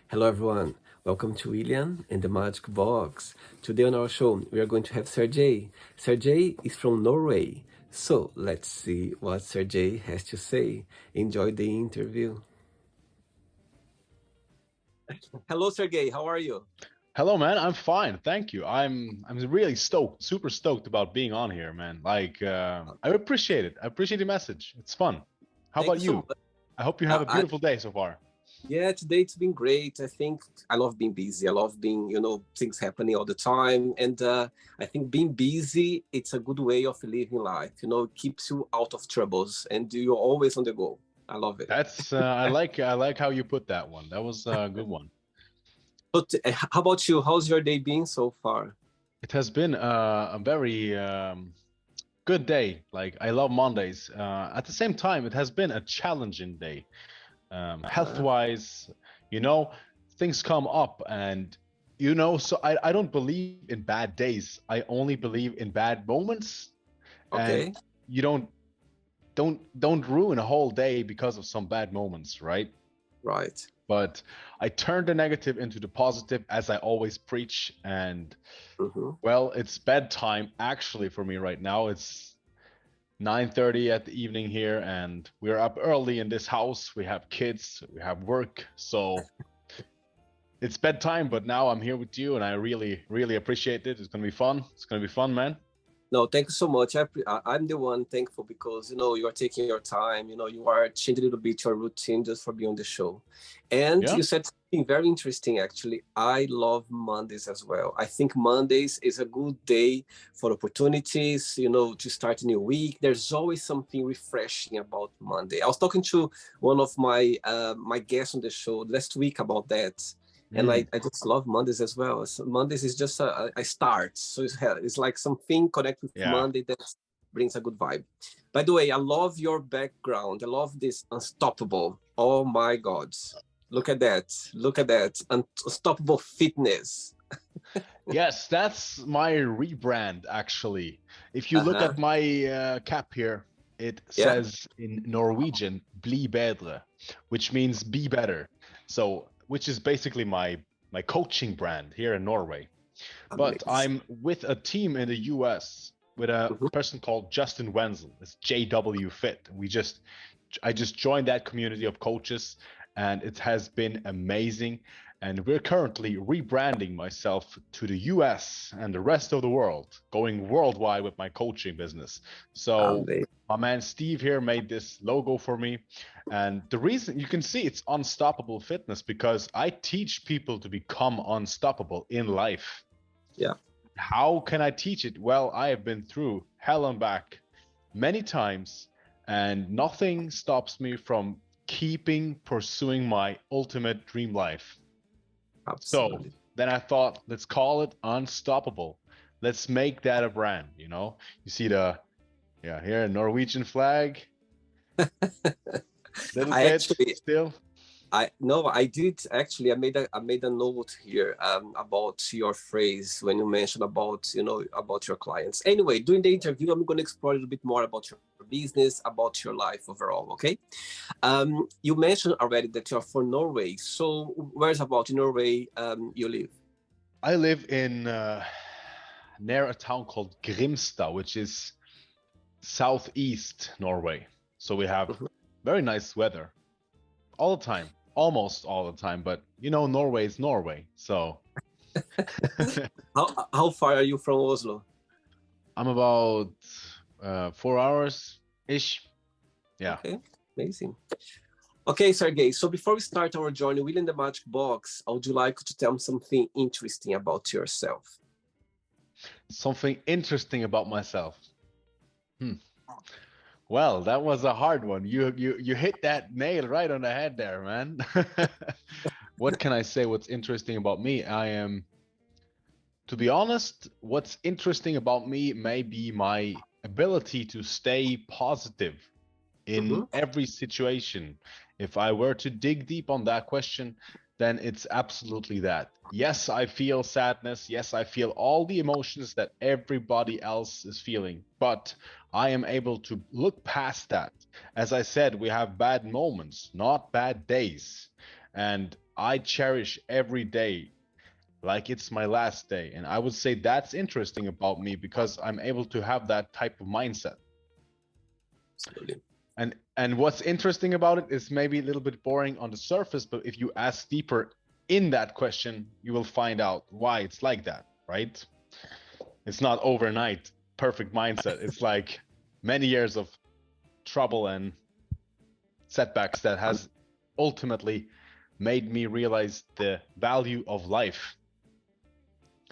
Hello, everyone. Welcome to William and the Magic Box. Today on our show, we are going to have Sergej. Sergej is from Norway. So let's see what Sergej has to say. Enjoy the interview. Hello, Sergej. How are you? Hello, man. I'm fine, thank you. I'm really stoked, super stoked about being on here, man. I appreciate it. I appreciate the message. It's fun. How Thank you about so you? much. I hope you have Uh, a I, beautiful day so far. yeah, today it's been great. I think I love being busy. I love being, things happening all the time. And I think being busy, it's a good way of living life. It keeps you out of troubles and you're always on the go. I love it. That's I like how you put that one. That was a good one. But how about you? How's your day been so far? It has been a very good day. Like I love Mondays. At the same time, it has been a challenging day. Uh, Health-wise, you know, things come up and so I don't believe in bad days. I only believe in bad moments, and okay, you don't ruin a whole day because of some bad moments, right? right. But I turn the negative into the positive as I always preach, and Hmm. well, it's bedtime actually for me right now. It's 9:30 at the evening here, and we're up early in this house. We have kids, we have work, so it's bedtime. But now I'm here with you, and I really, really appreciate it. It's gonna be fun. It's gonna be fun, man. No, thank you so much. I'm the one thankful because you are taking your time. You are changing a little bit your routine just for being on the show. And Yeah. you said something very interesting. Actually, I love Mondays as well. I think Mondays is a good day for opportunities. To start a new week. There's always something refreshing about Monday. I was talking to one of my guests on the show last week about that. And I, Mm, I just love Mondays as well. So Mondays is just a start. So it's like something connect with yeah. Monday that brings a good vibe. By the way, I love your background. I love this unstoppable. Oh my God. Look at that. Look at that. Unstoppable fitness. Yes, that's my rebrand actually. If you look Uh-huh. at my cap here, it Yeah. says in Norwegian "bli bedre," which means be better. So, which is basically my coaching brand here in Norway. But Amazing. I'm with a team in the US with a Mhm. person called Justin Wenzel. It's JW Fit. I just joined that community of coaches, and it has been amazing. And we're currently rebranding myself to the US and the rest of the world, going worldwide with my coaching business. So Amazing. my man Steve here made this logo for me. And the reason you can see it's unstoppable fitness because I teach people to become unstoppable in life. Yeah. How can I teach it? Well, I have been through hell and back many times, and nothing stops me from keeping pursuing my ultimate dream life. So Absolutely. then I thought, let's call it unstoppable. Let's make that a brand, you know? You see yeah, here, a Norwegian flag, little I bit actually still. I no, I did actually. I made a note here about your phrase when you mentioned about your clients. Anyway, during the interview, I'm going to explore a little bit more about your business, about your life overall. Okay. You mentioned already that you're from Norway. So where's about in Norway you live? I live in near a town called Grimstad, which is southeast Norway. So we have Mhm. very nice weather all the time, almost all the time. But Norway is Norway. So How far are you from Oslo? I'm about 4 hours ish. Yeah. Okay, amazing. Okay, Sergey. So before we start our journey within the magic box, I would you like to tell me something interesting about yourself? Something interesting about myself. Hmm. Well, that was a hard one. You hit that nail right on the head there, man. What can I say? What's interesting about me? To be honest, what's interesting about me may be my ability to stay positive in Hmm. every situation. If I were to dig deep on that question, then it's absolutely that. Yes, I feel sadness. Yes, I feel all the emotions that everybody else is feeling, but I am able to look past that. As I said, we have bad moments, not bad days. and I cherish every day like it's my last day. And I would say that's interesting about me because I'm able to have that type of mindset. Absolutely. And what's interesting about it is maybe a little bit boring on the surface, but if you ask deeper in that question, you will find out why it's like that, right? It's not overnight perfect mindset. It's like many years of trouble and setbacks that has ultimately made me realize the value of life.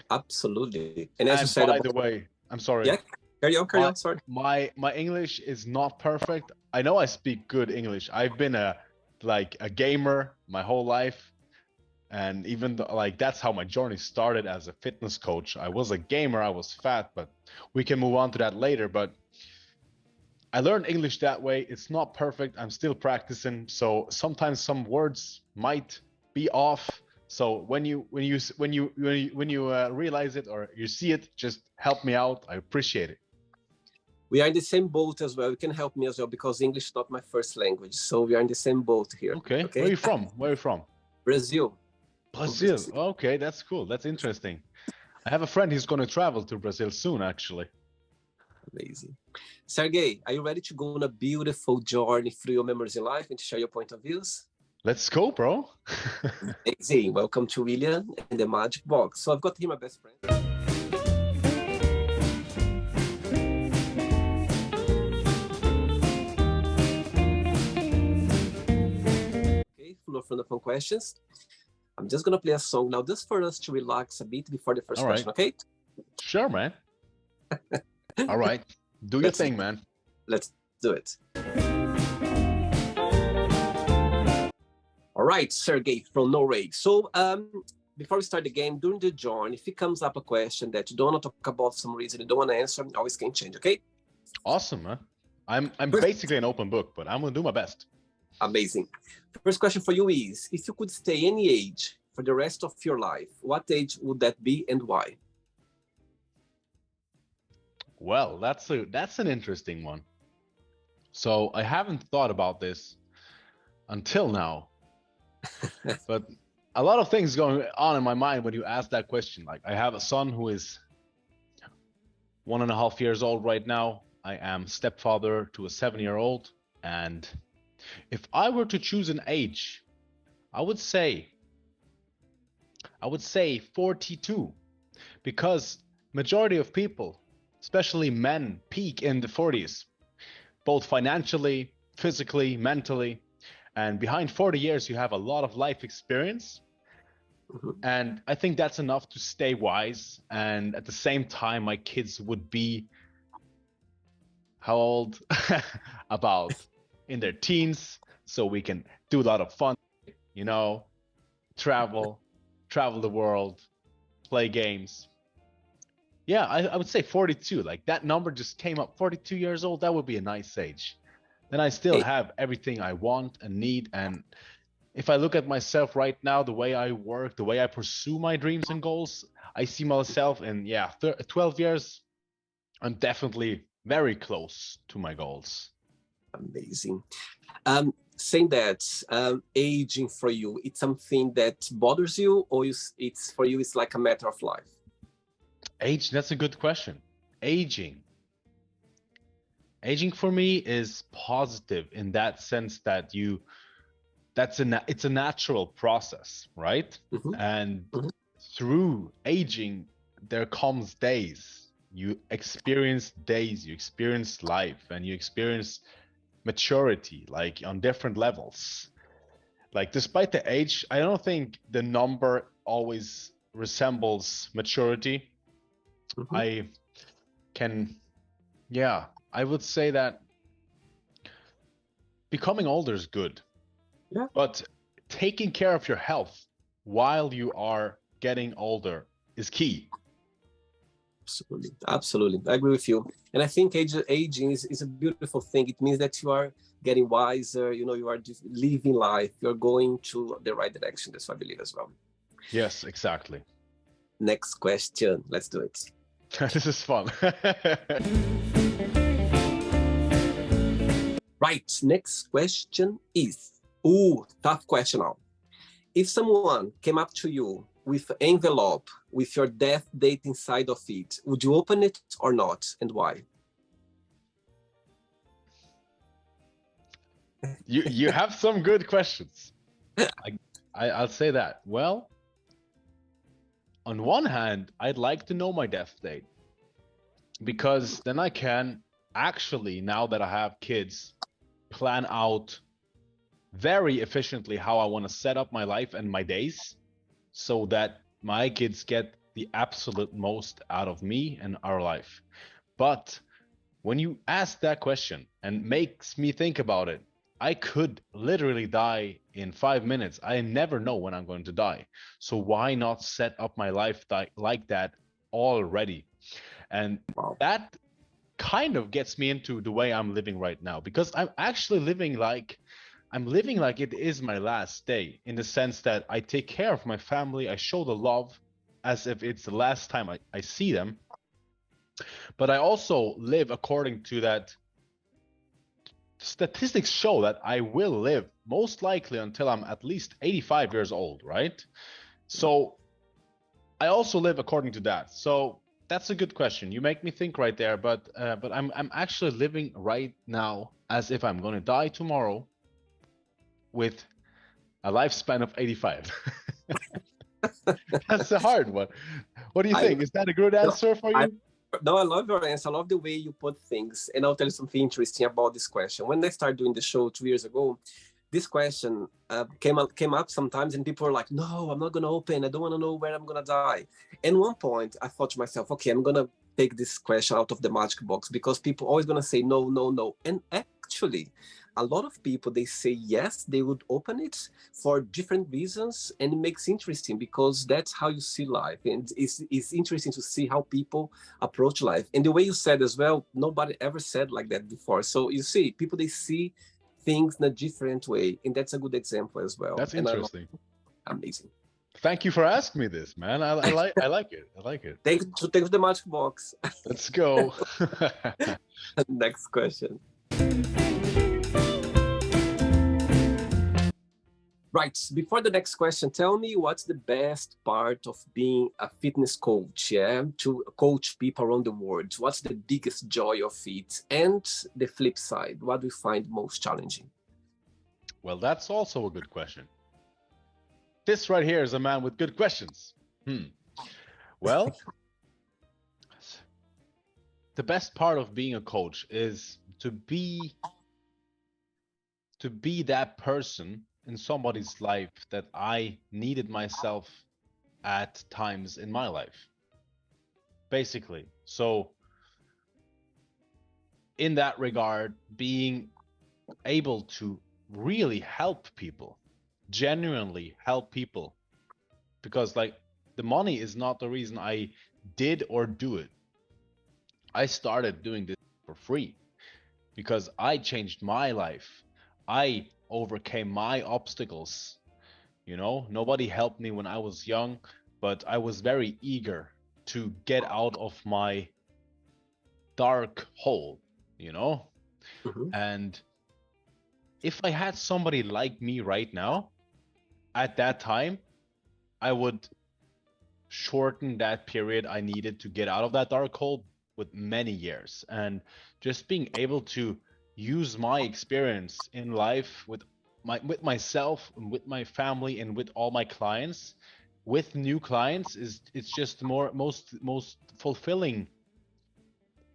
Absolutely. And as you said, by the way, I'm sorry. Yeah, carry on. Sorry. My English is not perfect. I know I speak good English. I've been a gamer my whole life, and even though, like, that's how my journey started as a fitness coach. I was a gamer. I was fat, but we can move on to that later. But I learned English that way. It's not perfect. I'm still practicing, so sometimes some words might be off. So when you realize it or you see it, just help me out. I appreciate it. We are in the same boat as well. You can help me as well because English is not my first language. So we are in the same boat here. Okay. Where are you from? Brazil. Brazil. Okay, that's cool. That's interesting. I have a friend who's going to travel to Brazil soon, actually. Amazing. Sergey, are you ready to go on a beautiful journey through your memories in life and to share your point of views? Let's go, bro. Amazing. Welcome to William and the Magic Box. So I've got here my best friend. Okay, full of fun questions. I'm just going to play a song now just for us to relax a bit before the first question, okay? Sure, man. All right. Do your thing, man. Let's do it. All right, Sergey from Norway. So before we start the game, during the journey, if it comes up a question that you don't want to talk about for some reason, you don't want to answer, always can change, okay? Awesome, man. I'm basically an open book, but I'm going to do my best. Amazing. First question for you is, if you could stay any age for the rest of your life, what age would that be and why? Well, that's an interesting one. So I haven't thought about this until now, but a lot of things going on in my mind when you ask that question. Like, I have a son who is 1.5 years old right now. I am stepfather to a 7-year-old, and if I were to choose an age, I would say 42, because majority of people, especially men, peak in the 40s, both financially, physically, mentally. And behind 40 years, you have a lot of life experience. And I think that's enough to stay wise. And at the same time, my kids would be how old? About in their teens. So we can do a lot of fun, travel the world, play games. Yeah, I would say 42. Like, that number just came up. 42 years old, that would be a nice age. Then I still have everything I want and need. And if I look at myself right now, the way I work, the way I pursue my dreams and goals, I see myself in 12 years. I'm definitely very close to my goals. Amazing. Saying that, aging for you, it's something that bothers you, or it's for you, it's like a matter of life? Age, that's a good question. Aging for me is positive in that sense that it's a natural process, right? And through aging, there comes days. You experience life, and you experience maturity, like on different levels. Like, despite the age, I don't think the number always resembles maturity. I would say that becoming older is good, but taking care of your health while you are getting older is key. Absolutely. I agree with you. And I think aging is a beautiful thing. It means that you are getting wiser, you are just living life, you're going to the right direction. That's what I believe as well. Yes, exactly. Next question. Let's do it. This is fun. Right. Next question is, tough question now. If someone came up to you with an envelope with your death date inside of it, would you open it or not, and why? You have some good questions. I'll say that. Well, on one hand, I'd like to know my death date, because then I can actually, now that I have kids, plan out very efficiently how I want to set up my life and my days so that my kids get the absolute most out of me and our life. But when you ask that question and makes me think about it, I could literally die in 5 minutes. I never know when I'm going to die. So why not set up my life like that already? And that kind of gets me into the way I'm living right now, because I'm actually living like it is my last day, in the sense that I take care of my family. I show the love as if it's the last time I see them. But I also live according to that. Statistics show that I will live most likely until I'm at least 85 years old, right? So I also live according to that. So that's a good question. You make me think right there, but I'm actually living right now as if I'm going to die tomorrow with a lifespan of 85. That's a hard one. What do you think? Is that a good answer for you? No, I love your answer. I love the way you put things. And I'll tell you something interesting about this question. When I started doing the show 2 years ago, this question came up sometimes, and people were like, no, I'm not going to open. I don't want to know where I'm going to die. And one point, I thought to myself, okay, I'm going to take this question out of the magic box, because people always going to say no, no, no. And actually, a lot of people, they say yes, they would open it for different reasons, and it makes interesting, because that's how you see life, and it's interesting to see how people approach life. And the way you said as well, nobody ever said like that before. So you see, people, they see things in a different way, and that's a good example as well. That's interesting. Amazing. Thank you for asking me this, man. I like it. I like it. Thanks to the magic box. Let's go. Next question. Right, before the next question, tell me what's the best part of being a fitness coach, to coach people around the world? What's the biggest joy of it? And the flip side, what do you find most challenging? Well, that's also a good question. This right here is a man with good questions. Well, the best part of being a coach is to be that person in somebody's life that I needed myself at times in my life, basically. So in that regard, being able to really help people, genuinely help people, because like the money is not the reason I did or do it. I started doing this for free because I changed my life. I overcame my obstacles. You know, nobody helped me when I was young, but I was very eager to get out of my dark hole, you know? And if I had somebody like me right now, at that time, I would shorten that period I needed to get out of that dark hole with many years. And just being able to use my experience in life with myself and with my family and with all my clients, with new clients, it's just most fulfilling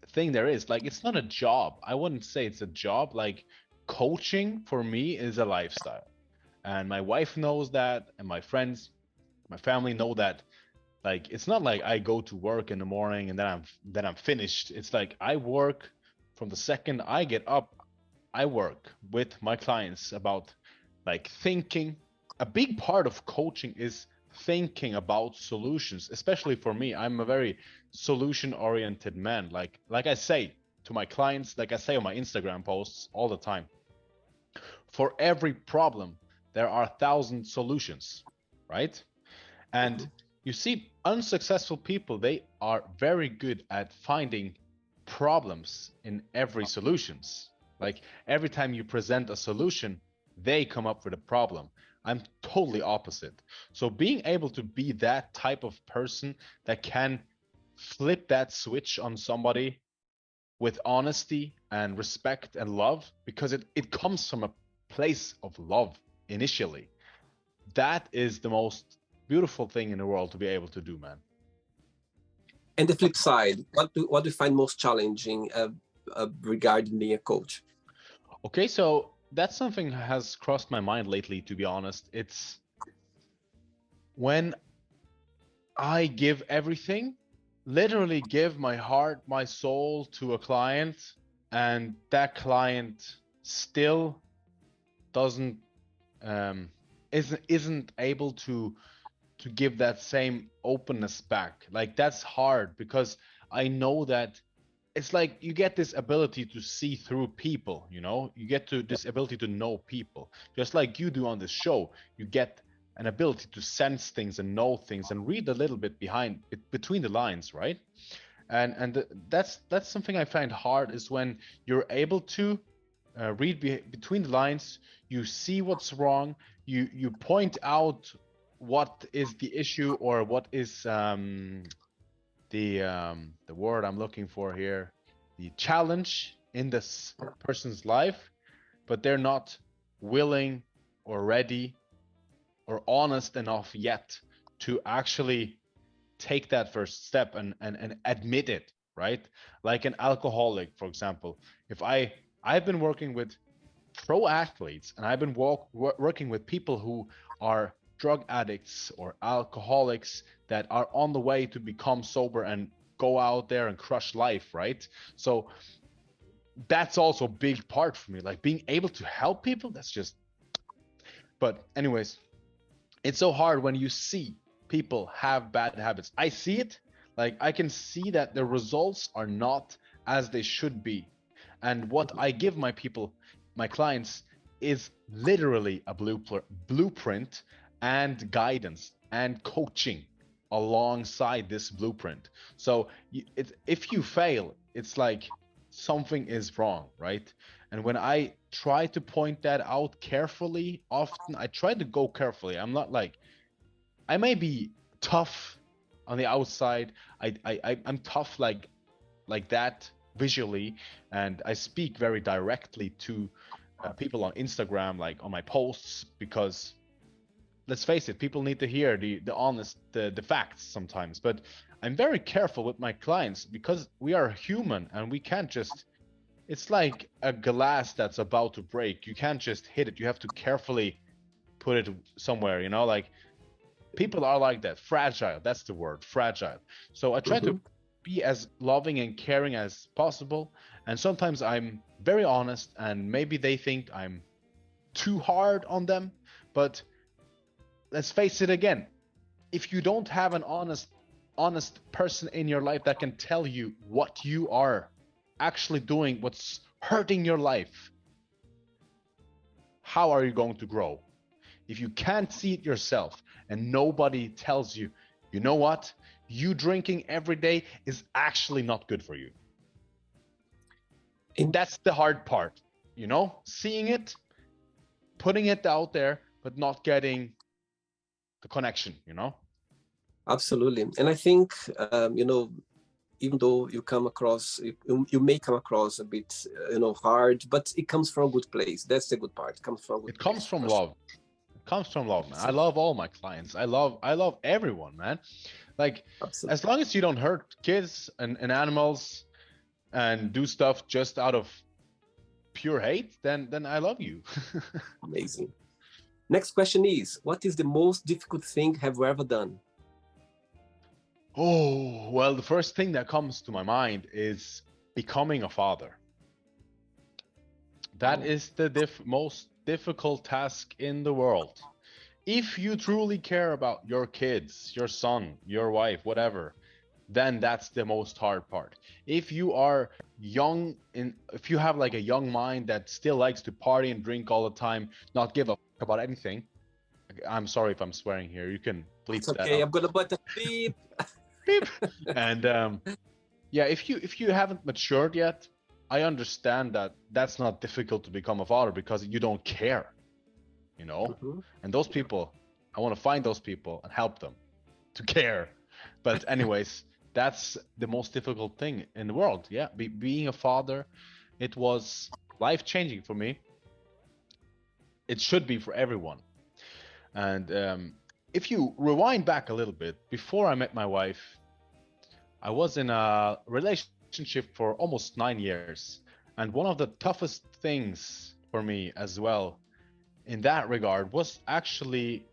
thing there is. Like, it's not a job. I wouldn't say it's a job. Like, coaching for me is a lifestyle, and my wife knows that, and my friends, my family know that. Like, it's not like I go to work in the morning and then I'm finished. It's like I work from the second I get up. I work with my clients about like thinking. A big part of coaching is thinking about solutions, especially for me. I'm a very solution-oriented man. Like I say to my clients, like I say on my Instagram posts all the time, for every problem, there are 1,000 solutions, right? And you see, unsuccessful people, they are very good at finding problems in every solutions. Like every time you present a solution, they come up with a problem. I'm totally opposite. So being able to be that type of person that can flip that switch on somebody with honesty and respect and love, because it comes from a place of love initially. That is the most beautiful thing in the world to be able to do, man. And the flip side, what do you find most challenging regarding being a coach? Okay, so that's something that has crossed my mind lately, to be honest. It's when I give everything, literally give my heart, my soul to a client, and that client still doesn't isn't able to give that same openness back. Like, that's hard, because I know that it's like you get this ability to see through people, you know, you get to this ability to know people, just like you do on this show. You get an ability to sense things and know things and read a little bit between the lines, right? And that's something I find hard, is when you're able to read between the lines. You see what's wrong, you point out what is the issue, or what is the word I'm looking for here, the challenge in this person's life, but they're not willing or ready or honest enough yet to actually take that first step and admit it, right? Like an alcoholic, for example. If I've been working with pro athletes, and I've been working with people who are drug addicts or alcoholics that are on the way to become sober and go out there and crush life, right? So that's also a big part for me, like being able to help people. That's just, but anyways, it's so hard when you see people have bad habits. I see it, like I can see that the results are not as they should be. And what I give my people, my clients, is literally a blueprint and guidance and coaching alongside this blueprint. So if you fail, it's like something is wrong, right? And when I try to point that out carefully, often I try to go carefully. I'm not like, I may be tough on the outside. I'm tough like that visually, and I speak very directly to people on Instagram, like on my posts, because let's face it, people need to hear the honest, the facts sometimes. But I'm very careful with my clients, because we are human and we can't just, it's like a glass that's about to break. You can't just hit it. You have to carefully put it somewhere, you know, like people are like that, fragile. That's the word, fragile. So I try to be as loving and caring as possible. And sometimes I'm very honest, and maybe they think I'm too hard on them. But let's face it again, if you don't have an honest person in your life that can tell you what you are actually doing, what's hurting your life, how are you going to grow? If you can't see it yourself and nobody tells you, you know what, you drinking every day is actually not good for you. And that's the hard part, you know, seeing it, putting it out there, but not getting the connection, you know? Absolutely. And I think, you know, even though you come across, you may come across a bit, you know, hard, but it comes from a good place. That's the good part. It comes from a good It comes place, from love. It comes from love, man. I love all my clients. I love everyone, man. Like, Absolutely. as long as you don't hurt kids and animals and do stuff just out of pure hate, then I love you. Amazing. Next question is, what is the most difficult thing have you ever done? Oh, well, the first thing that comes to my mind is becoming a father. That is the most difficult task in the world. If you truly care about your kids, your son, your wife, whatever, then that's the most hard part. If you are young, if you have like a young mind that still likes to party and drink all the time, not give a fuck about anything. I'm sorry if I'm swearing here. You can bleep It's that okay. out. I'm gonna put a beep. Beep. And yeah, if you haven't matured yet, I understand that that's not difficult to become a father, because you don't care. you know? Mm-hmm. And those people, I want to find those people and help them to care. But anyways, that's the most difficult thing in the world. Yeah, being a father, it was life-changing for me. It should be for everyone. And if you rewind back a little bit, before I met my wife, I was in a relationship for almost 9 years. And one of the toughest things for me as well in that regard was actually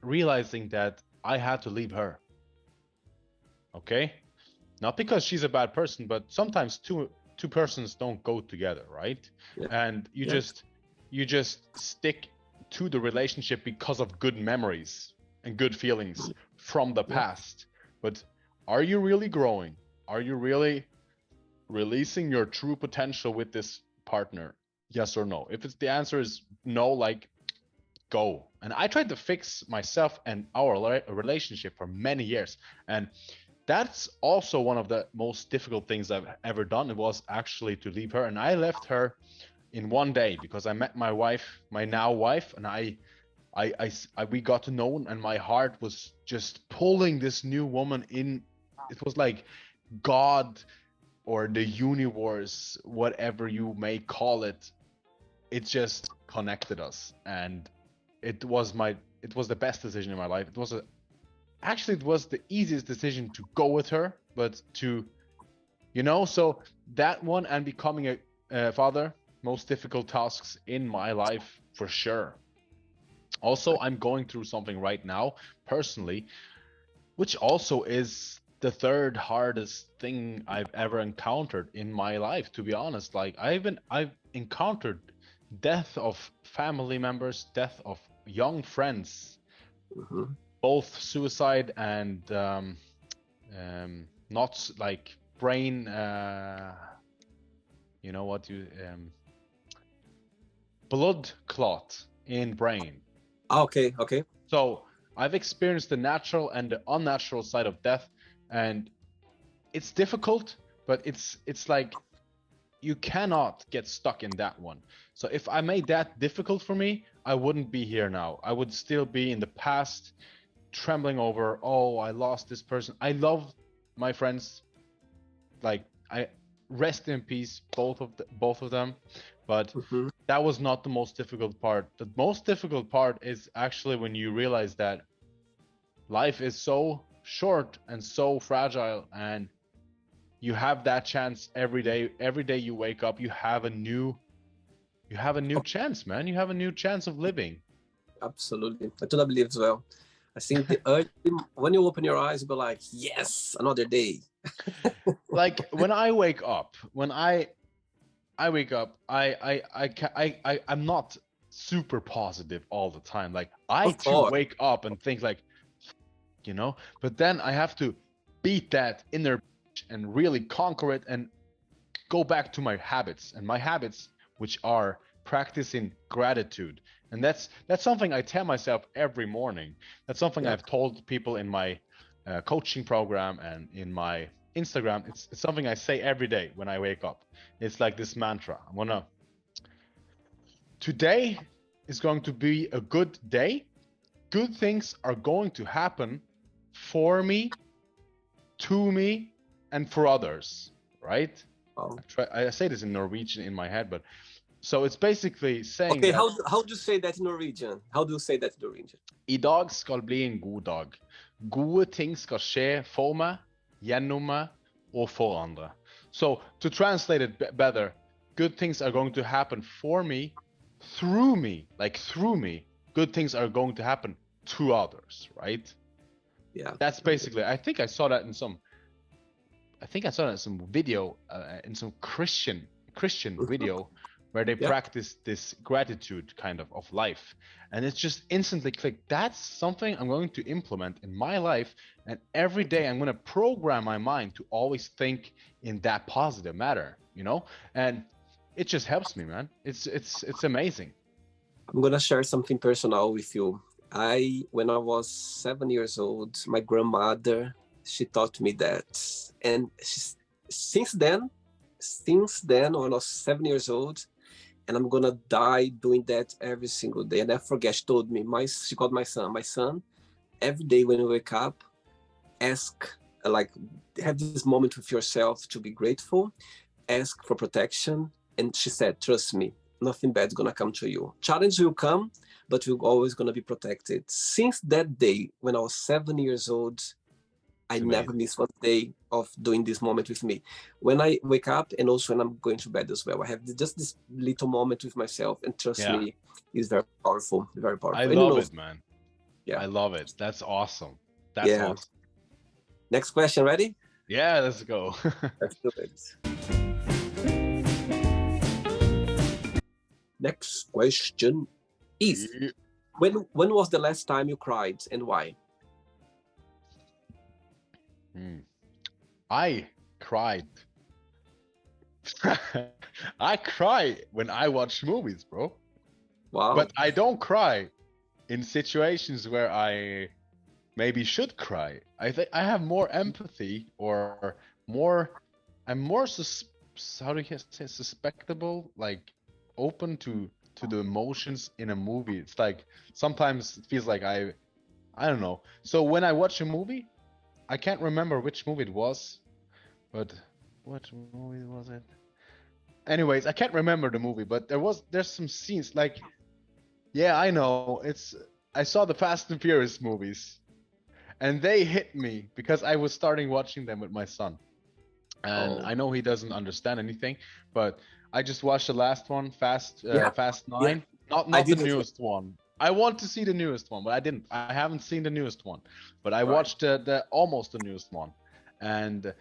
realizing that I had to leave her. Okay? Not because she's a bad person, but sometimes two persons don't go together, right? Yeah. And you Yeah. just stick to the relationship because of good memories and good feelings from the past. But are you really growing? Are you really releasing your true potential with this partner? Yes or no? If it's the answer is no, like go. And I tried to fix myself and our relationship for many years. And that's also one of the most difficult things I've ever done. It was actually to leave her. And I left her in one day because I met my wife, my now wife, and we got to know, and my heart was just pulling this new woman in. It was like God or the universe, whatever you may call it. It just connected us, and it was the best decision in my life. Actually, it was the easiest decision to go with her, but so that one and becoming a father, most difficult tasks in my life for sure. Also, I'm going through something right now personally, which also is the third hardest thing I've ever encountered in my life, to be honest. Like I've encountered death of family members, death of young friends, both suicide and not like brain blood clot in brain. Okay. So I've experienced the natural and the unnatural side of death, and it's difficult, but it's like you cannot get stuck in that one. So if I made that difficult for me, I wouldn't be here now. I would still be in the past, trembling over, oh, I lost this person. I love my friends. Like I rest in peace, both of them. But that was not the most difficult part. The most difficult part is actually when you realize that life is so short and so fragile, and you have that chance every day. Every day you wake up, you have a new chance, man. You have a new chance of living. Absolutely. I totally believe as well. I think the early, when you open your eyes, you'll be like, yes, another day. Like when I wake up, I'm not super positive all the time. Like I too wake up and think like, but then I have to beat that inner and really conquer it and go back to my habits, which are practicing gratitude. And that's something I tell myself every morning. That's something I've told people in my coaching program and in my Instagram. It's something I say every day when I wake up. It's like this mantra. Today is going to be a good day. Good things are going to happen for me, to me, and for others, right? I say this in Norwegian in my head, but so it's basically saying okay, how do you say that in Norwegian? How do you say that in Norwegian? I dag skal bli en god dag. Gode ting skal skje for meg, gjennom meg og for andre. So to translate it better, good things are going to happen for me, through me, like through me. Good things are going to happen to others, right? Yeah. That's basically, I think I saw that in some video, in some Christian video where they practice this gratitude kind of life. And it's just instantly clicked. That's something I'm going to implement in my life. And every day I'm going to program my mind to always think in that positive matter, and it just helps me, man. It's amazing. I'm going to share something personal with you. When I was 7 years old, my grandmother, she taught me that. And since then, when I was 7 years old, and I'm gonna die doing that every single day. And I forget, she told me, she called my son, every day when you wake up, ask, like, have this moment with yourself to be grateful, ask for protection. And she said, trust me, nothing bad's gonna come to you. Challenge will come, but you're always gonna be protected. Since that day, when I was 7 years old, I never miss one day of doing this moment with me. When I wake up and also when I'm going to bed as well, I have just this little moment with myself, and trust me, it's very powerful, very powerful. I love it, man. Yeah, I love it. That's awesome. That's yeah. awesome. Next question, ready? Yeah, let's go. Let's do it. Next question is, when was the last time you cried and why? I cried. I cry when I watch movies, bro. Wow. But I don't cry in situations where I maybe should cry. I think I have more empathy, or more, I'm more how do you say, susceptible, like open to the emotions in a movie. It's like sometimes it feels like I don't know. So when I watch a movie, I can't remember which movie it was, but what movie was it? Anyways, I can't remember the movie, but there's some scenes like, yeah, I know, I saw the Fast and Furious movies, and they hit me because I was starting watching them with my son. And I know he doesn't understand anything, but I just watched the last one, Fast 9, not the newest one. I want to see the newest one, but I didn't. I haven't seen the newest one, but I watched the almost the newest one, and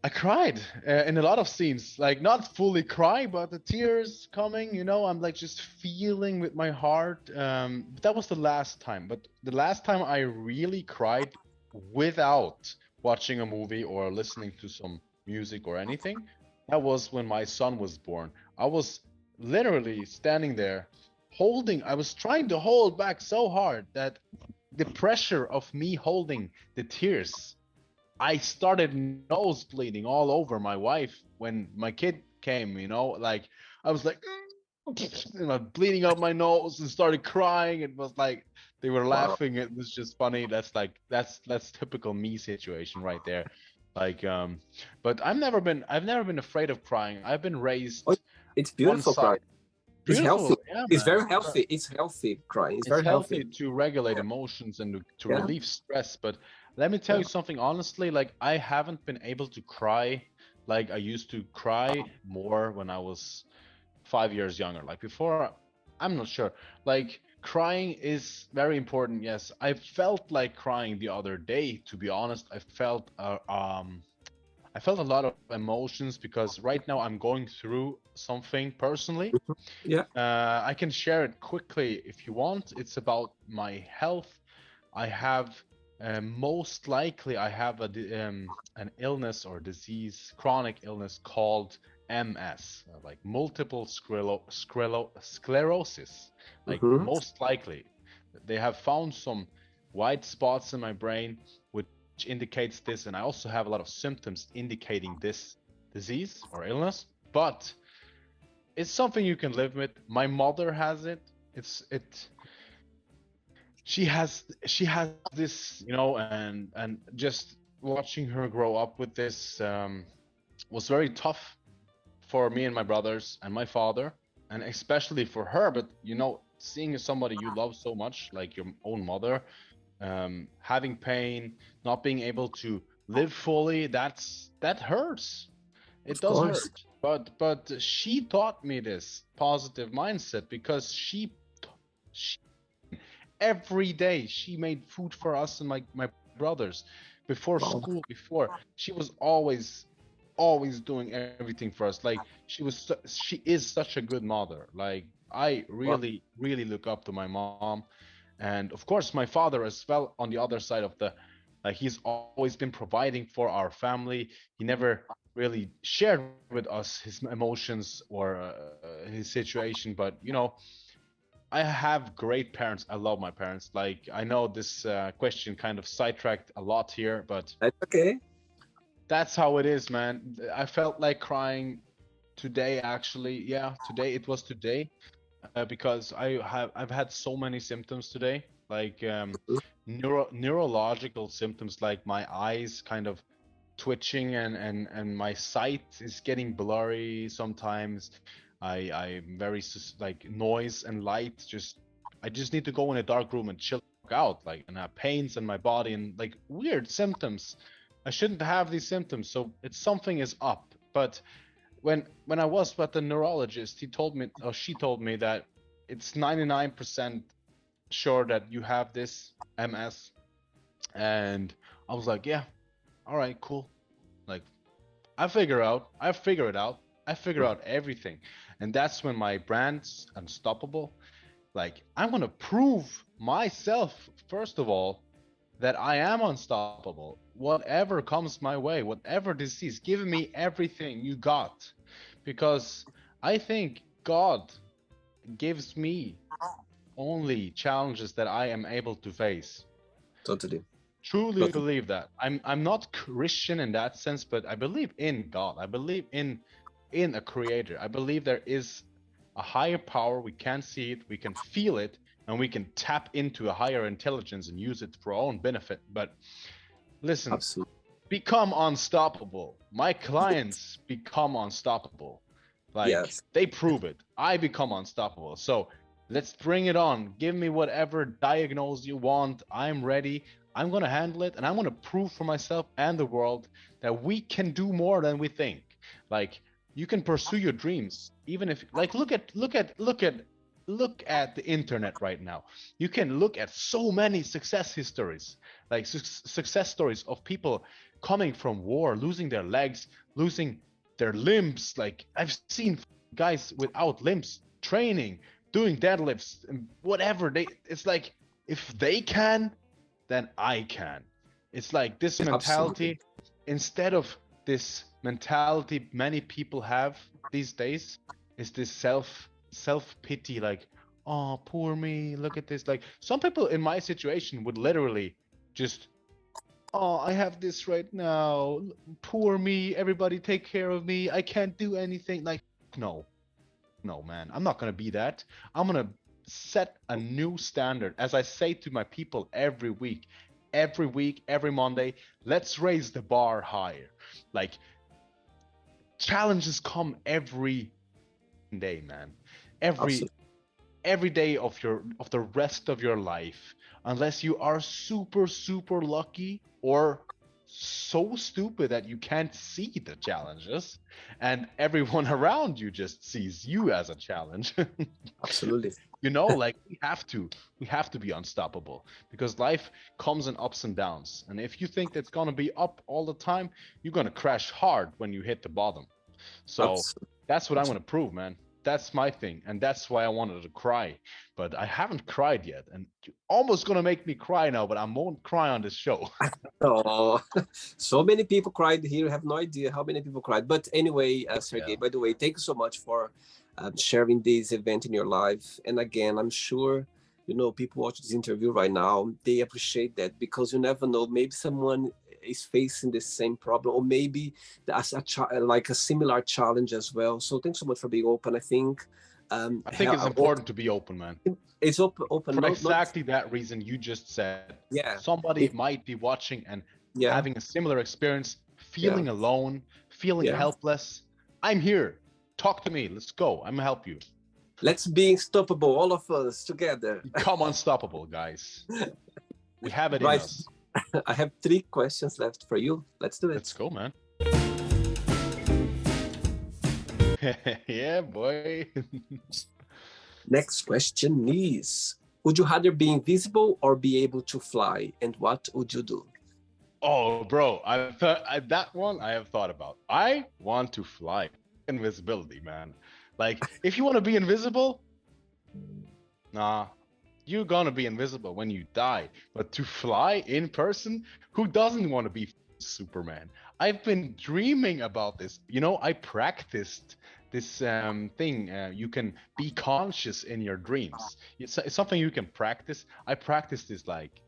I cried in a lot of scenes. Like, not fully cry, but the tears coming. You know, I'm like just feeling with my heart. But that was the last time. But the last time I really cried without watching a movie or listening to some music or anything, that was when my son was born. I was literally standing there I was trying to hold back so hard that the pressure of me holding the tears, I started nose bleeding all over my wife when my kid came, you know, like I was like, you know, bleeding out my nose and started crying. It was like they were laughing. It was just funny. That's typical me situation right there. Like, but I've never been afraid of crying. I've been raised. It's beautiful crying. It's healthy. Yeah, it's very healthy. It's healthy crying. It's very healthy to regulate emotions and to relieve stress. But let me tell you something honestly, like I haven't been able to cry like I used to cry more when I was 5 years younger. Like before, I'm not sure. Like crying is very important. Yes, I felt like crying the other day. To be honest, I felt a lot of emotions because right now I'm going through something personally. Yeah. I can share it quickly if you want. It's about my health. I have most likely I have an illness or disease, chronic illness called MS, like multiple sclerosis. Like most likely, they have found some white spots in my brain which indicates this, and I also have a lot of symptoms indicating this disease or illness. But it's something you can live with. My mother has it. She has this, you know, and just watching her grow up with this was very tough for me and my brothers and my father, and especially for her. But you know, seeing somebody you love so much, like your own mother, having pain, not being able to live fully, that hurts. It does hurt. But she taught me this positive mindset because she every day she made food for us and my brothers before school. Before, she was always doing everything for us. Like she is such a good mother. Like I really look up to my mom, and of course my father as well on the other side of the, like, he's always been providing for our family. He never really shared with us his emotions or his situation. But you know, I have great parents. I love my parents. Like, I know this question kind of sidetracked a lot here, but that's okay. That's how it is, man. I felt like crying Today, actually, yeah, today it was today, because I've had so many symptoms today, like neurological symptoms, like my eyes kind of twitching, and my sight is getting blurry sometimes. I'm very like noise and light. Just I just need to go in a dark room and chill out, like, and have pains in my body and like weird symptoms. I shouldn't have these symptoms, so it's something is up. But when I was with the neurologist, he told me, or she told me, that it's 99% sure that you have this MS. And I was like, yeah, all right, cool. Like, I figure it out. I figure out everything. And that's when my brand's unstoppable. Like, I'm gonna prove myself, first of all, that I am unstoppable. Whatever comes my way, whatever disease, give me everything you got. Because I think God gives me only challenges that I am able to face. Totally. Truly Totally. believe that. I'm not Christian in that sense, but I believe in God. I believe in a creator. I believe there is a higher power. We can't see it, we can feel it, and we can tap into a higher intelligence and use it for our own benefit. But listen, Absolutely. become unstoppable. My clients become unstoppable. Like, Yes. they prove it. I become unstoppable. So let's bring it on. Give me whatever diagnose you want. I'm ready. I'm going to handle it, and I'm going to prove for myself and the world that we can do more than we think. Like, you can pursue your dreams, even if, like, look at the internet right now. You can look at so many success histories, like success stories of people coming from war, losing their legs, losing their limbs. Like, I've seen guys without limbs training, doing deadlifts and whatever. It's like, if they can, then I can. It's like this Absolutely. mentality, instead of this mentality many people have these days, is this self pity, like, oh, poor me, look at this. Like, some people in my situation would literally just, oh, I have this right now, poor me, everybody take care of me, I can't do anything. Like, no, no, man, I'm not gonna be that. I'm gonna set a new standard, as I say to my people every week, every Monday. Let's raise the bar higher. Like, challenges come every day, man. Every Absolutely. every day of the rest of your life, unless you are super lucky or so stupid that you can't see the challenges, and everyone around you just sees you as a challenge. Absolutely. Like, we have to be unstoppable, because life comes in ups and downs, and if you think that's going to be up all the time, you're going to crash hard when you hit the bottom. So Absolutely. that's what I'm going to prove, man. That's my thing, and that's why I wanted to cry, but I haven't cried yet, and you're almost going to make me cry now, but I won't cry on this show. Oh, so many people cried here. I have no idea how many people cried. But anyway, Sergey, Yeah. by the way, thank you so much for sharing this event in your life. And again, I'm sure, people watch this interview right now, they appreciate that, because you never know, maybe someone is facing the same problem, or maybe that's like a similar challenge as well. So thanks so much for being open. I think I think it's important to be open, man. it's open, For not exactly that reason you just said. yeah, Somebody if might be watching and yeah, having a similar experience, yeah, feeling alone, feeling yeah. helpless. I'm here. Talk to me. Let's go. I'm gonna help you. Let's be unstoppable, all of us together. Become unstoppable, guys. We have it in Right. us. I have 3 questions left for you. Let's do Let's it. go, man. Yeah, boy. Next question is, would you rather be invisible or be able to fly? And what would you do? Oh, bro, that one I have thought about. I want to fly. Invisibility, man. Like, if you want to be invisible, nah, you're gonna be invisible when you die. But to fly in person, who doesn't want to be Superman? I've been dreaming about this. I practiced this thing. You can be conscious in your dreams. It's something you can practice. I practiced this like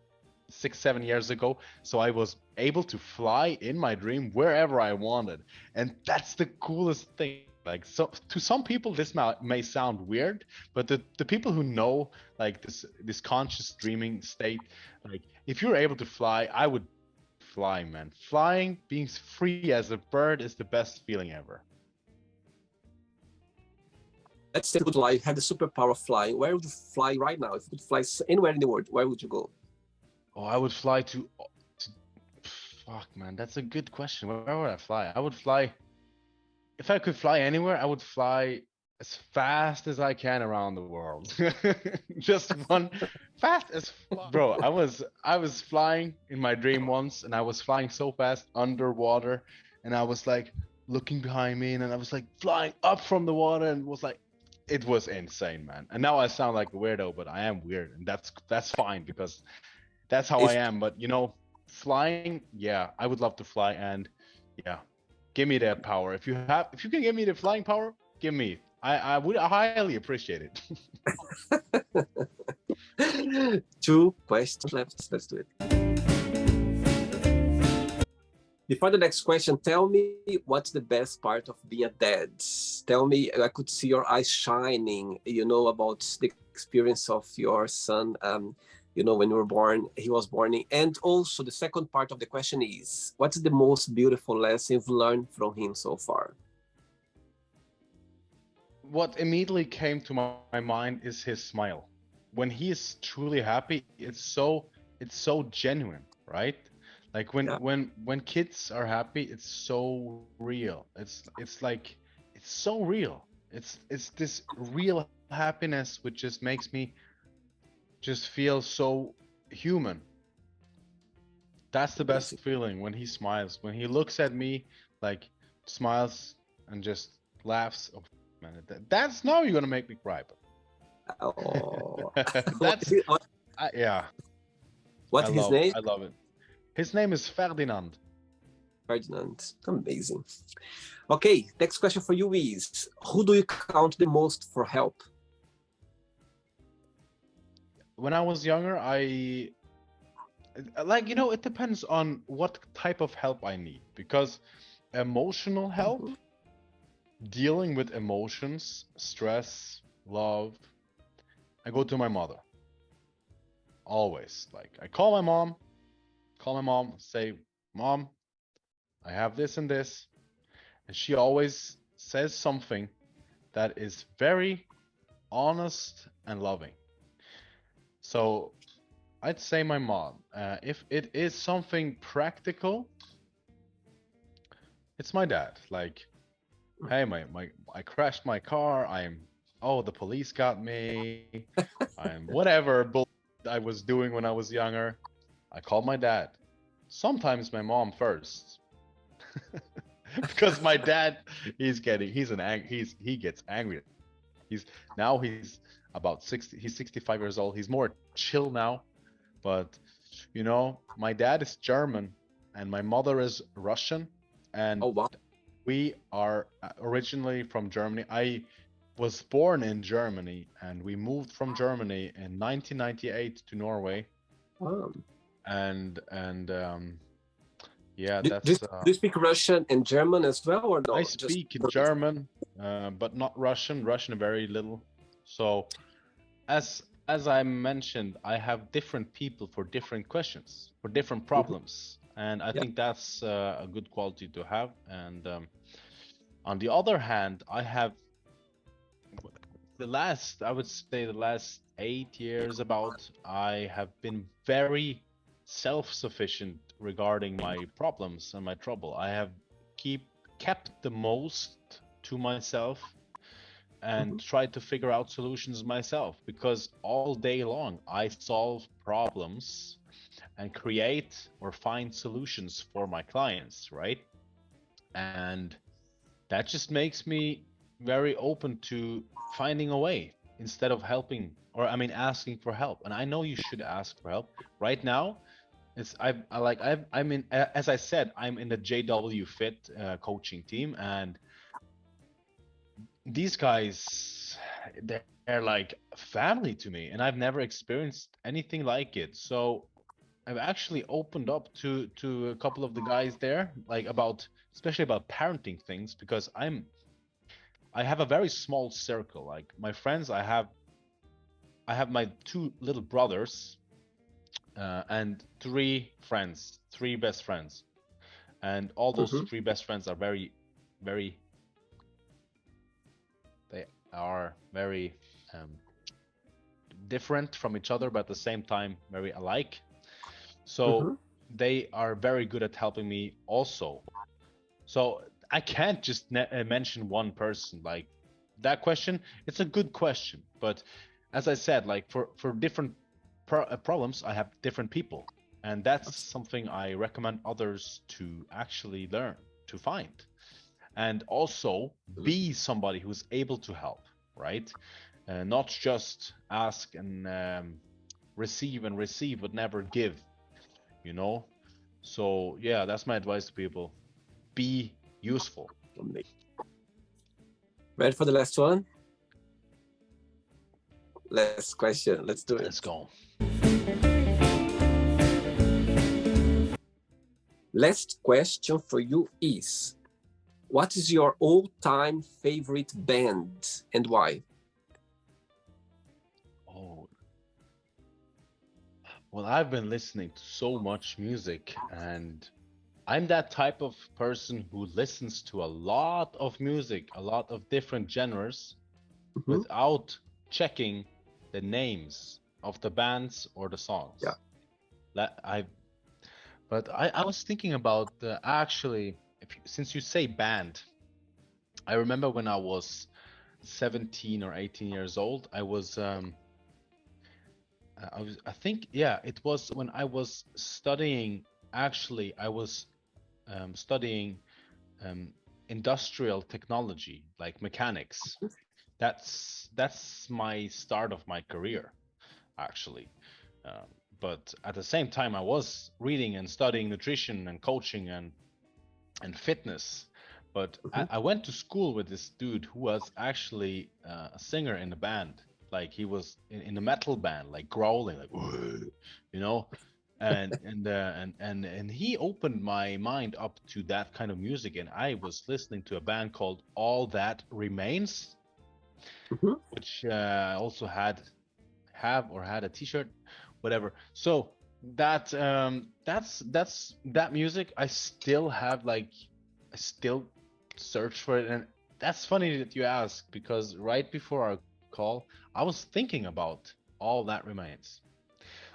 6, 7 years ago, so I was able to fly in my dream wherever I wanted, and that's the coolest thing. Like, so to some people this may sound weird, but the people who know like this conscious dreaming state, like if you're able to fly, I would fly, man. Flying, being free as a bird is the best feeling ever. Let's say you could fly, have the superpower of flying. Where would you fly right now? If you could fly anywhere in the world, where would you go? Oh, I would fly to fuck, man, that's a good question. Where would I fly? I would fly if I could fly anywhere, I would fly as fast as I can around the world. Just one fast as bro. I was flying in my dream once, and I was flying so fast underwater, and I was like looking behind me, and then I was like flying up from the water, and was like, it was insane, man. And now I sound like a weirdo, but I am weird, and that's fine because that's how I If am. But flying, yeah, I would love to fly, and yeah, give me that power. If you can give me the flying power, give me. I would highly appreciate it. 2 questions left. Let's do it. Before the next question, tell me what's the best part of being a dad? Tell me, I could see your eyes shining, about the experience of your son, when you were born, he was born. And also the second part of the question is, what's the most beautiful lesson you've learned from him so far? What immediately came to my mind is his smile. When he is truly happy, it's so genuine, right? Like Yeah. when kids are happy, it's so real. It's like it's so real. It's this real happiness which just makes me just feel so human. That's the best feeling when he smiles. When he looks at me, like smiles and just laughs. Oh man, that's now you're gonna make me cry. Oh. That's yeah. What's his name? I love it. His name is Ferdinand. Ferdinand. Amazing. Okay, next question for you is, who do you count the most for help? When I was younger, it depends on what type of help I need, because emotional help, dealing with emotions, stress, love, I go to my mother. Always. Like, I call my mom, say, Mom, I have this and this. And she always says something that is very honest and loving. So I'd say my mom. If it is something practical, it's my dad. Like, hey, I crashed my car. The police got me. I'm whatever bull I was doing when I was younger. I call my dad. Sometimes my mom first. Because my dad, he gets angry. He's about 60, he's 65 years old. He's more chill now. But my dad is German and my mother is Russian, and Oh, wow. we are originally from Germany. I was born in Germany and we moved from Germany in 1998 to Norway. And yeah, do you speak Russian and German as well, or no? I speak German, but not Russian. Russian very little. So as I mentioned, I have different people for different questions, for different problems, and I think that's a good quality to have. And on the other hand, I have the last 8 years I have been very self-sufficient regarding my problems and my trouble. I have kept the most to myself and tried to figure out solutions myself, because all day long I solve problems and create or find solutions for my clients, right? And that just makes me very open to finding a way instead of asking for help. And I know you should ask for help. Right now, I'm in, as I said, I'm in the JW Fit coaching team, and these guys, they're like family to me, and I've never experienced anything like it. So I've actually opened up to a couple of the guys there, like especially about parenting things, because I'm I have a very small circle. Like my friends, I have my two little brothers and three best friends, and all those Mm-hmm. three best friends are very, very. They are very different from each other, but at the same time very alike. So Mm-hmm. they are very good at helping me also. So I can't just mention one person. Like that question, it's a good question, but as I said, like for different problems, I have different people, and that's something I recommend others to actually learn to find, and also be somebody who's able to help, right? Not just ask and receive, but never give. You know. So yeah, that's my advice to people: be useful. Ready for the last one? Last question. Let's do Let's it. go. Last question for you is, what is your all-time favorite band and why? Oh, well, I've been listening to so much music, and I'm that type of person who listens to a lot of music, a lot of different genres, Mm-hmm. without checking the names of the bands or the songs. Yeah. That I, but I was thinking about actually, since you say band, I remember when I was 17 or 18 years old, I think, yeah, it was when I was studying. Actually, I was studying um, industrial technology, like mechanics. That's my start of my career, actually. Um, but at the same time, I was reading and studying nutrition and coaching and fitness. But Mm-hmm. I went to school with this dude who was actually a singer in a band. Like he was in a metal band, like growling, like you know, and he opened my mind up to that kind of music. And I was listening to a band called All That Remains, Mm-hmm. which I also had a T-shirt, whatever. So that's that music. I still have like I still search for it, and that's funny that you ask because right before our call, I was thinking about All That Remains.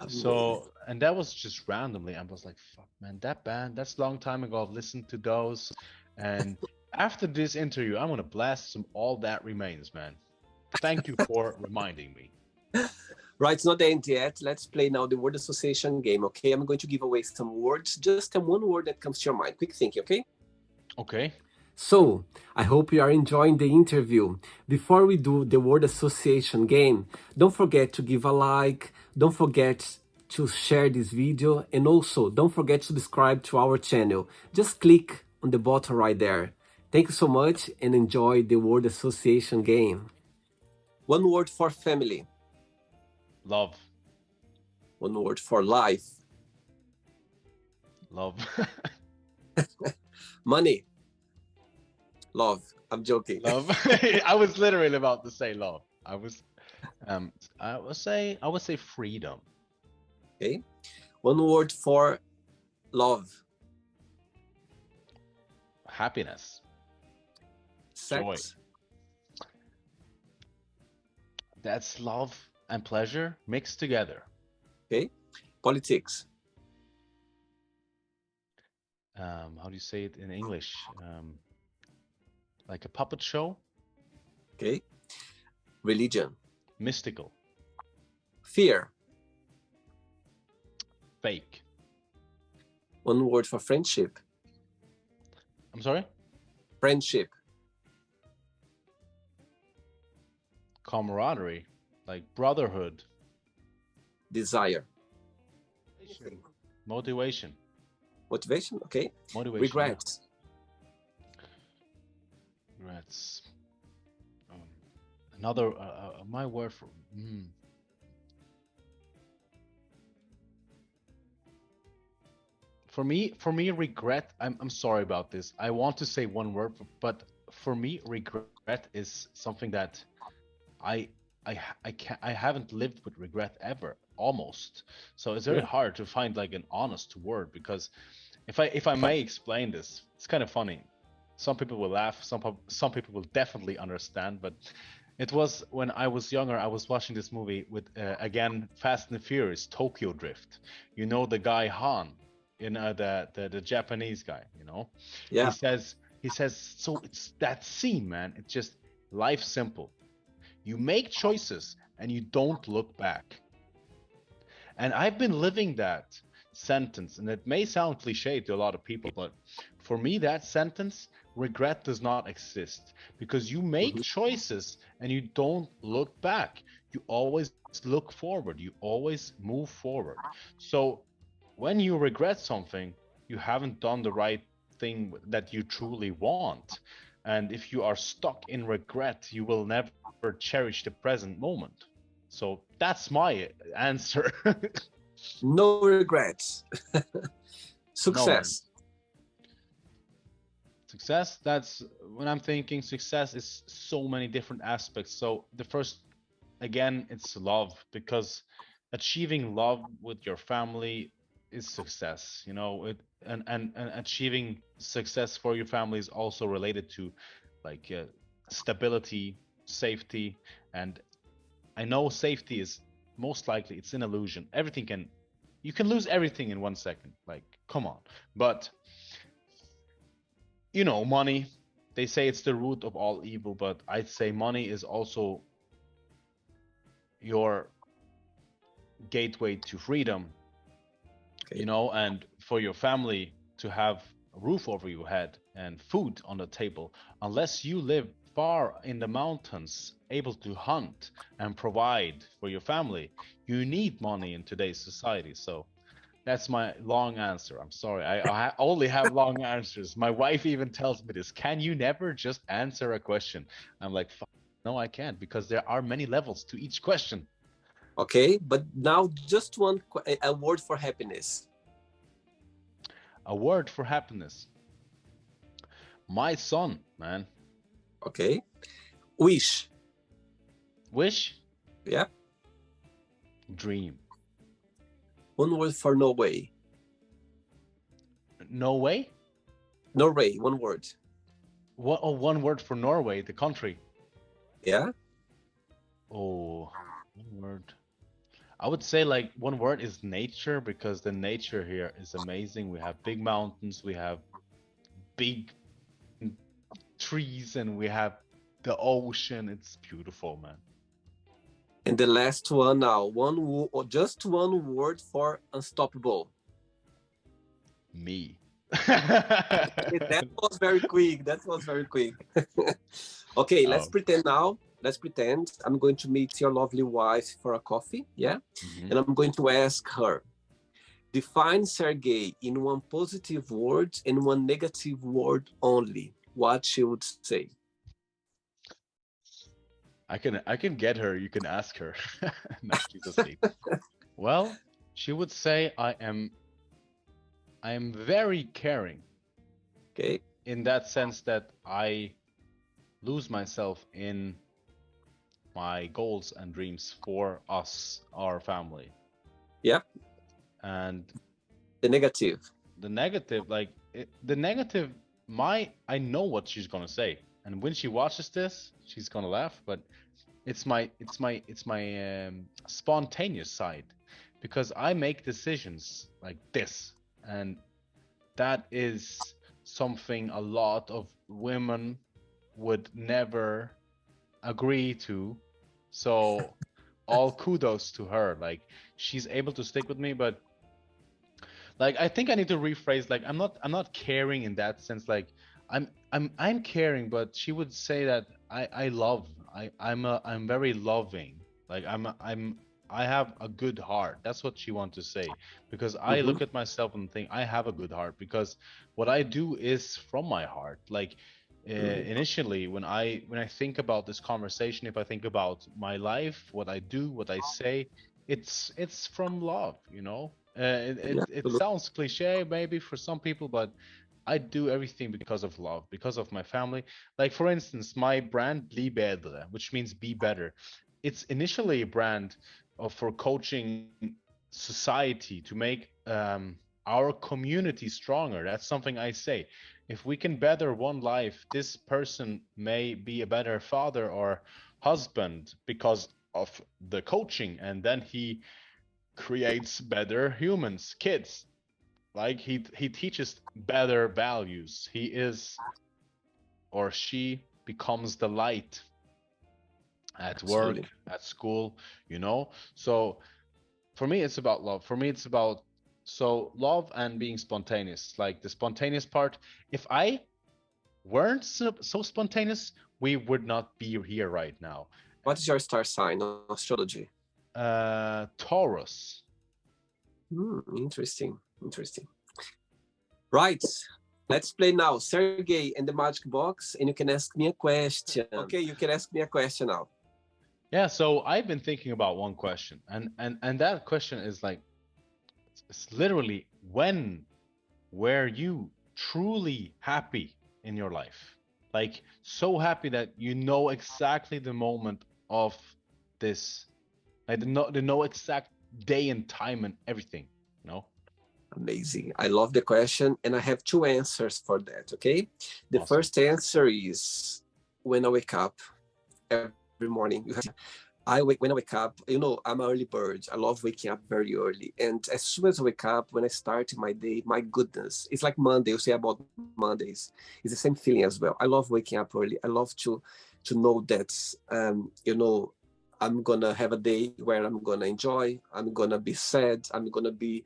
Amazing. So, and that was just randomly. I was like, fuck, man, that band, that's a long time ago. I've listened to those. And after this interview, I'm going to blast some All That Remains, man. Thank you for reminding me. Right, it's not the end yet. Let's play now the word association game, okay? I'm going to give away some words. Just one word that comes to your mind. Quick thinking, okay? Okay. So, I hope you are enjoying the interview. Before we do the word association game, don't forget to give a like, don't forget to share this video, and also don't forget to subscribe to our channel. Just click on the button right there. Thank you so much and enjoy the word association game. One word for family. Love. One word for life. Love. Money. Love. I'm joking. Love. I was literally about to say love. Um I would say freedom. Okay. One word for love. Happiness. Joy. Sex. That's love and pleasure mixed together. Okay. Politics. How do you say it in English? Like a puppet show? Okay. Religion. Mystical. Fear. Fake. One word for friendship. I'm sorry? Friendship. Camaraderie. Like brotherhood. Desire. Motivation. Motivation. Okay. Motivation. Regrets. Yeah. Regrets. Another my word for for me regret. I'm sorry about this. I want to say one word, but for me regret is something that I I haven't lived with regret ever, almost. So it's very Yeah. hard to find like an honest word, because if I may explain this, it's kind of funny. Some people will laugh, some people will definitely understand, but it was when I was younger. I was watching this movie with again, Fast and Furious, Tokyo Drift. You know the guy Han, the Japanese guy. You know, he Yeah. says he says so. It's that scene, man. It's just life simple. You make choices and you don't look back. And I've been living that sentence, and it may sound cliche to a lot of people, but for me, that sentence, regret does not exist, because you make Mhm. choices and you don't look back. You always look forward, you always move forward. So when you regret something, you haven't done the right thing that you truly want. And if you are stuck in regret, you will never cherish the present moment. So that's my answer. No regrets. No Success. regrets. Success, that's when I'm thinking success is so many different aspects. So the first, again, it's love, because achieving love with your family is success. You know, and achieving success for your family is also related to like stability, safety, and I know safety is most likely it's an illusion. Everything can you can lose everything in 1 second. Like, come on. But money, they say it's the root of all evil, but I'd say money is also your gateway to freedom, Okay. and for your family to have a roof over your head and food on the table. Unless you live far in the mountains, able to hunt and provide for your family, you need money in today's society. So that's my long answer. I'm sorry. I only have long answers. My wife even tells me this. Can you never just answer a question? I'm like, no, I can't, because there are many levels to each question. Okay. But now just a word for happiness. A word for happiness. My son, man. Okay. Wish. Wish, Yeah. dream. One word for Norway. No way? Norway. One word. What? Oh, one word for Norway, the country. Yeah. Oh, one word. I would say like one word is nature, because the nature here is amazing. We have big mountains, we have big trees, and we have the ocean. It's beautiful, man. And the last one now. Or just one word for unstoppable. Me. That was very quick. That was very quick. Okay, let's Oh. pretend now. Let's pretend I'm going to meet your lovely wife for a coffee. Yeah. Mhm. And I'm going to ask her, define Sergey in one positive word and one negative word only. What she would say. I can get her. You can ask her. No, she's asleep. Well, she would say I am very caring, Okay. in that sense that I lose myself in my goals and dreams for us, our family. Yeah. And The negative. the negative, like the negative, I know what she's gonna say, and when she watches this, she's gonna laugh. But it's my spontaneous side, because I make decisions like this, and that is something a lot of women would never agree to. So all kudos to her. Like, she's able to stick with me, but like I think I need to rephrase, like I'm not caring in that sense. Like I'm caring, but she would say that I love. I'm very loving. Like I have a good heart. That's what she wants to say, because I Mm-hmm. look at myself and think I have a good heart, because what I do is from my heart. Like initially when I think about this conversation, if I think about my life, what I do, what I say, it's from love. It, Yeah. it, it sounds cliche maybe for some people, but I do everything because of love, because of my family. Like for instance, my brand Bli Bedre, which means be better. It's initially a brand for coaching society to make our community stronger. That's something I say. If we can better one life, this person may be a better father or husband because of the coaching, and then he creates better humans, kids. Like he teaches better values. He is or she becomes the light at Absolutely. work, at school, you know? So for me it's about love. For me it's about so love and being spontaneous. Like the spontaneous part, if I weren't so spontaneous, we would not be here right now. What is your star sign on astrology? Taurus. Interesting. Interesting. Right. Let's play now. Sergey and the magic box, and you can ask me a question. Okay, you can ask me a question now. Yeah, so I've been thinking about one question, and that question is like, it's literally, when were you truly happy in your life? Like so happy that you know exactly the moment of this, like the know exact day and time and everything, you know? Amazing. I love the question, and I have two answers for that. Okay. The Awesome. first answer is when I wake up every morning. When I wake up, I'm an early bird. I love waking up very early. And as soon as I wake up, when I start my day, my goodness, it's like Monday. You say about Mondays. It's the same feeling as well. I love waking up early. I love to know that, I'm gonna have a day where I'm gonna enjoy. I'm gonna be sad. I'm gonna be,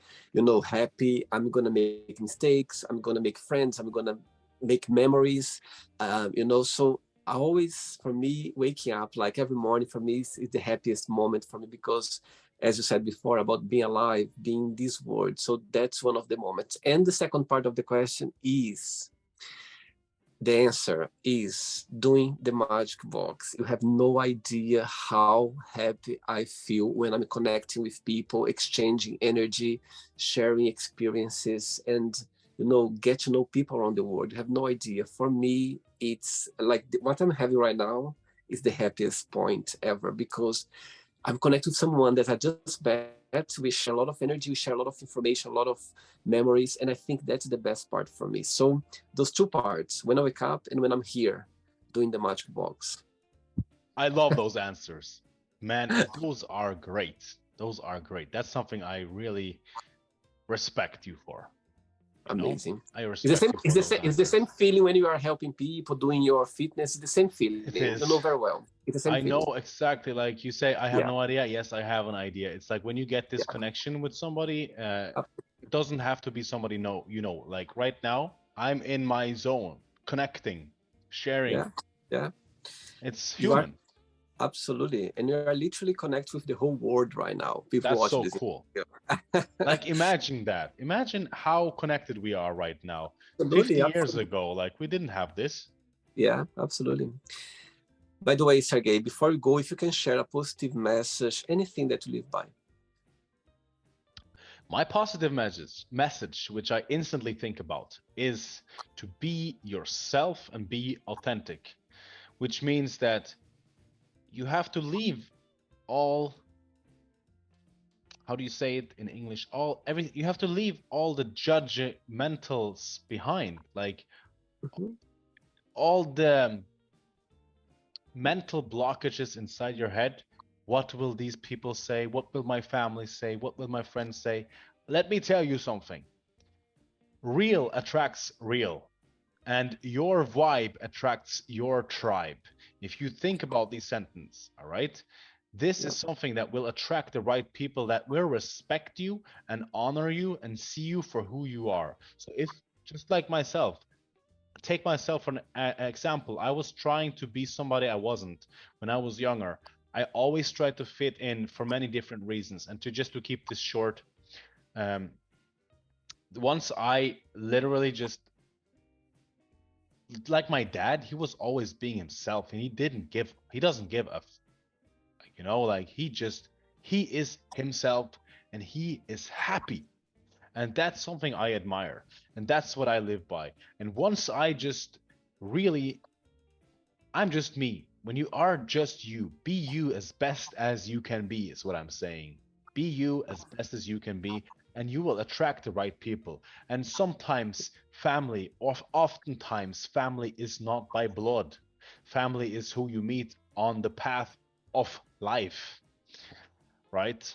happy. I'm gonna make mistakes. I'm gonna make friends. I'm gonna make memories. So always, for me, waking up like every morning for me is the happiest moment for me, because as you said before about being alive, being in this world. So that's one of the moments. And the second part of the question is, the answer is doing the magic box. You have no idea how happy I feel when I'm connecting with people, exchanging energy, sharing experiences, and get to know people around the world. You have no idea. For me, it's like what I'm having right now is the happiest point ever, because I'm connected with someone that I just met. We share a lot of energy, we share a lot of information, a lot of memories, and I think that's the best part for me. So those two parts, when I wake up and when I'm here doing the magic box. I love those answers, man. Those are great. Those are great. That's something I really respect you for. You know, Amazing. I It's the respect same. you It's for the those same. It's the answers. same feeling when you are helping people, doing your fitness. It's the same feeling. It You know is. very well. It's the same I feeling. know exactly, like you say, I have Yeah. no idea. Yes, I have an idea. It's like when you get this Yeah. connection with somebody, it doesn't have to be somebody know, you know, like right now, I'm in my zone, connecting, sharing. Yeah. Yeah. It's You are human. absolutely, and you are literally connected with the whole world right now. People That's watch so this. cool. Yeah. Like imagine that. Imagine how connected we are right now. Absolutely. 50 years Absolutely. ago, like we didn't have this. Yeah. Absolutely. By the way, Sergey, before we go, if you can share a positive message, anything that you live by. My positive message, which I instantly think about, is to be yourself and be authentic, which means that you have to leave all, how do you say it in English? All everything, you have to leave all the judgmentals behind, like Mhm. all the mental blockages inside your head. What will these people say? What will my family say? What will my friends say? Let me tell you something. Real attracts real, and your vibe attracts your tribe. If you think about this sentence, all right, this Yeah. is something that will attract the right people that will respect you and honor you and see you for who you are. So if, just like myself, take myself for an example, I was trying to be somebody I wasn't when I was younger. I always tried to fit in for many different reasons. And to just to keep this short, um, once I literally just, like my dad, he was always being himself, and he doesn't give a, like he is himself, and he is happy. And that's something I admire. And that's what I live by. And once I just really, I'm just me. When you are just you, be you as best as you can be, is what I'm saying. Be you as best as you can be, and you will attract the right people. And sometimes family, or oftentimes, family is not by blood. Family is who you meet on the path of life, right?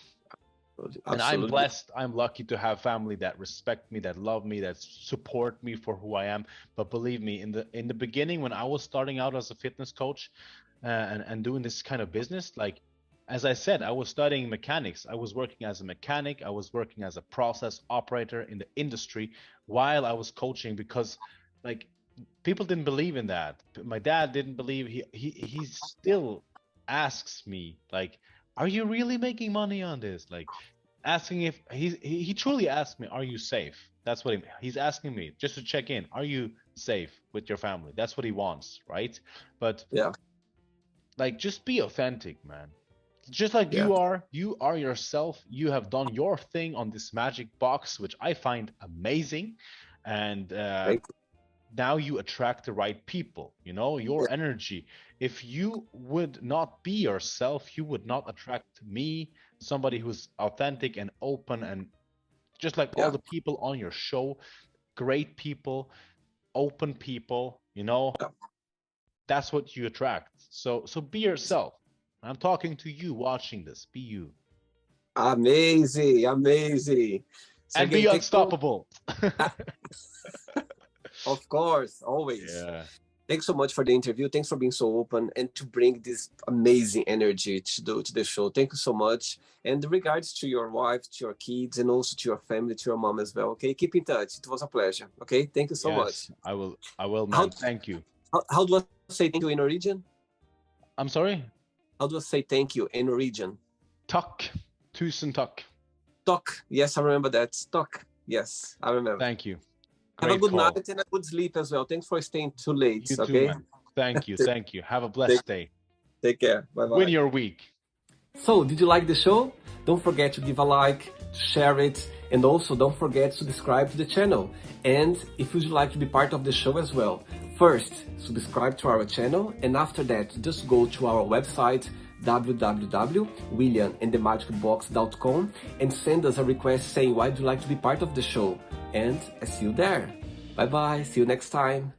And I'm Absolutely. blessed, I'm lucky to have family that respect me, that love me, that support me for who I am. But believe me, in the beginning, when I was starting out as a fitness coach, and doing this kind of business, like, as I said, I was studying mechanics. I was working as a mechanic, I was working as a process operator in the industry while I was coaching, because, like, people didn't believe in that. My dad didn't believe. He still asks me, like, are you really making money on this? Like, asking if he truly asked me, are you safe? That's what he's asking me, just to check in. Are you safe with your family? That's what he wants, right? But, Yeah. like, just be authentic, man. Just like Yeah. you are yourself. You have done your thing on this magic box, which I find amazing. And Thank now you attract the right people, you. your energy. If you would not be yourself, you would not attract me, somebody who's authentic and open, and just like all Yeah. the people on your show, great people, open people, Yeah. that's what you attract. So be yourself. I'm talking to you watching this. Be you. Amazing. Amazing. And Sergey, be thank you. unstoppable. Of course, always. Yeah. Thanks so much for the interview. Thanks for being so open and to bring this amazing energy to the show. Thank you so much. And regards to your wife, to your kids, and also to your family, to your mom as well. Okay, keep in touch. It was a pleasure. Okay, thank you so much. Yes, I will, How man. Thank you. how do I say thank you in Norwegian? I'm sorry. How do I say thank you in Norwegian? Takk. Tusen takk. Talk. Yes, I remember that. Talk. Yes, I remember. Thank you. Have a Great good call. night and a good sleep as well. Thanks for staying too late. You too, Okay. man. Thank you. Take, Thank you. Have a blessed day. take care. Bye Win bye. your week. So, did you like the show? Don't forget to give a like, to share it, and also don't forget to subscribe to the channel. And if you'd like to be part of the show as well, first, subscribe to our channel, and after that, just go to our website, www.williamandthemagicbox.com, and send us a request saying why do you like to be part of the show. And I see you there. Bye bye. See you next time.